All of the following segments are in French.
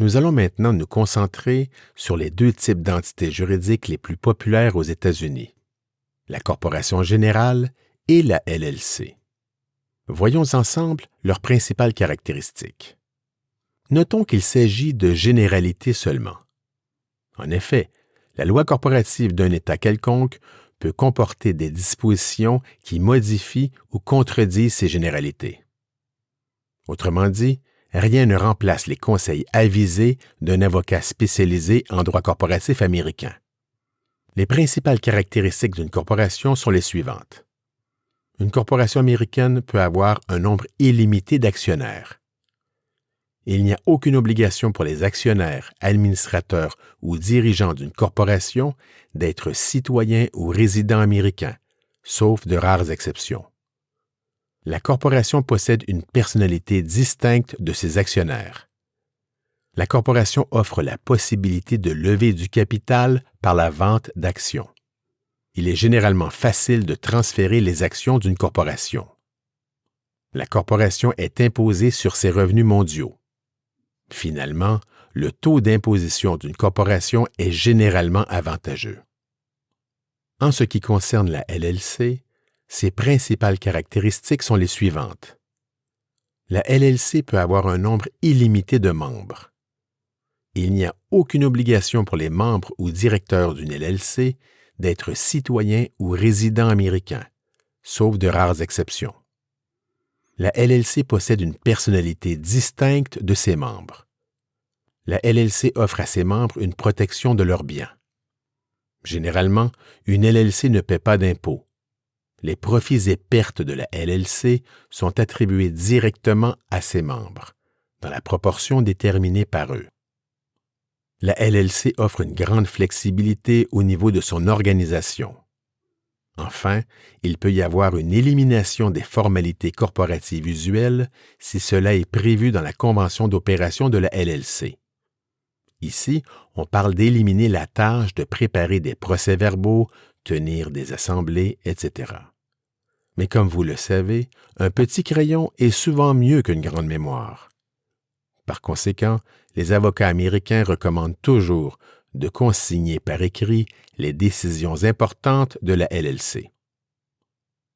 Nous allons maintenant nous concentrer sur les deux types d'entités juridiques les plus populaires aux États-Unis, la corporation générale et la LLC. Voyons ensemble leurs principales caractéristiques. Notons qu'il s'agit de généralités seulement. En effet, la loi corporative d'un État quelconque peut comporter des dispositions qui modifient ou contredisent ces généralités. Autrement dit, rien ne remplace les conseils avisés d'un avocat spécialisé en droit corporatif américain. Les principales caractéristiques d'une corporation sont les suivantes. Une corporation américaine peut avoir un nombre illimité d'actionnaires. Il n'y a aucune obligation pour les actionnaires, administrateurs ou dirigeants d'une corporation d'être citoyens ou résidents américains, sauf de rares exceptions. La corporation possède une personnalité distincte de ses actionnaires. La corporation offre la possibilité de lever du capital par la vente d'actions. Il est généralement facile de transférer les actions d'une corporation. La corporation est imposée sur ses revenus mondiaux. Finalement, le taux d'imposition d'une corporation est généralement avantageux. En ce qui concerne la LLC, ses principales caractéristiques sont les suivantes. La LLC peut avoir un nombre illimité de membres. Il n'y a aucune obligation pour les membres ou directeurs d'une LLC d'être citoyens ou résidents américains, sauf de rares exceptions. La LLC possède une personnalité distincte de ses membres. La LLC offre à ses membres une protection de leurs biens. Généralement, une LLC ne paie pas d'impôts. Les profits et pertes de la LLC sont attribués directement à ses membres, dans la proportion déterminée par eux. La LLC offre une grande flexibilité au niveau de son organisation. Enfin, il peut y avoir une élimination des formalités corporatives usuelles si cela est prévu dans la convention d'opération de la LLC. Ici, on parle d'éliminer la tâche de préparer des procès-verbaux, tenir des assemblées, etc. Mais comme vous le savez, un petit crayon est souvent mieux qu'une grande mémoire. Par conséquent, les avocats américains recommandent toujours de consigner par écrit les décisions importantes de la LLC.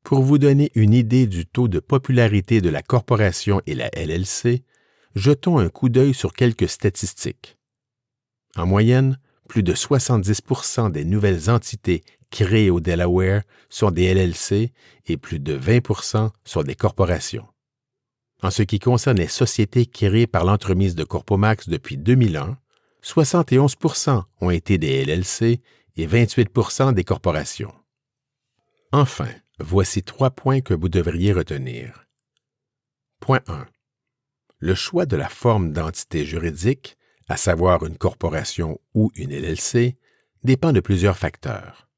Pour vous donner une idée du taux de popularité de la corporation et la LLC, jetons un coup d'œil sur quelques statistiques. En moyenne, plus de 70% des nouvelles entités créées au Delaware sont des LLC et plus de 20% sont des corporations. En ce qui concerne les sociétés créées par l'entremise de Corpomax depuis 2001, 71% ont été des LLC et 28% des corporations. Enfin, voici 3 points que vous devriez retenir. Point 1. Le choix de la forme d'entité juridique, à savoir une corporation ou une LLC, dépend de plusieurs facteurs.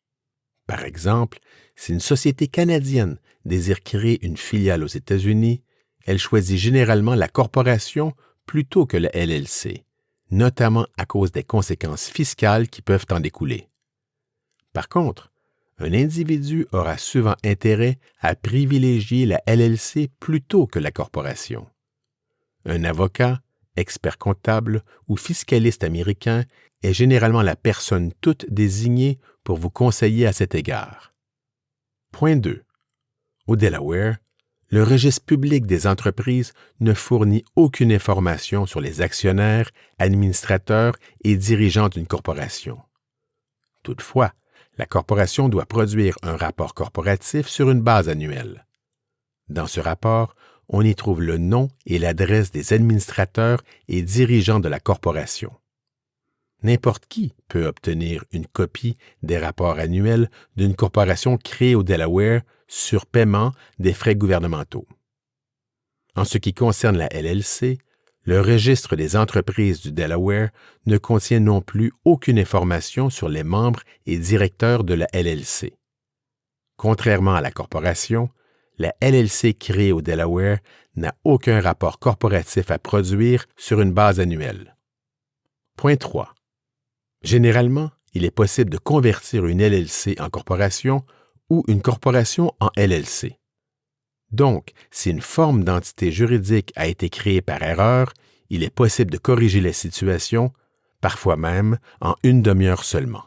Par exemple, si une société canadienne désire créer une filiale aux États-Unis, elle choisit généralement la corporation plutôt que la LLC, notamment à cause des conséquences fiscales qui peuvent en découler. Par contre, un individu aura souvent intérêt à privilégier la LLC plutôt que la corporation. Un avocat, expert comptable ou fiscaliste américain est généralement la personne toute désignée pour vous conseiller à cet égard. Point 2. Au Delaware, le registre public des entreprises ne fournit aucune information sur les actionnaires, administrateurs et dirigeants d'une corporation. Toutefois, la corporation doit produire un rapport corporatif sur une base annuelle. Dans ce rapport, on y trouve le nom et l'adresse des administrateurs et dirigeants de la corporation. N'importe qui peut obtenir une copie des rapports annuels d'une corporation créée au Delaware sur paiement des frais gouvernementaux. En ce qui concerne la LLC, le registre des entreprises du Delaware ne contient non plus aucune information sur les membres et directeurs de la LLC. Contrairement à la corporation, la LLC créée au Delaware n'a aucun rapport corporatif à produire sur une base annuelle. Point 3. Généralement, il est possible de convertir une LLC en corporation ou une corporation en LLC. Donc, si une forme d'entité juridique a été créée par erreur, il est possible de corriger la situation, parfois même en une demi-heure seulement.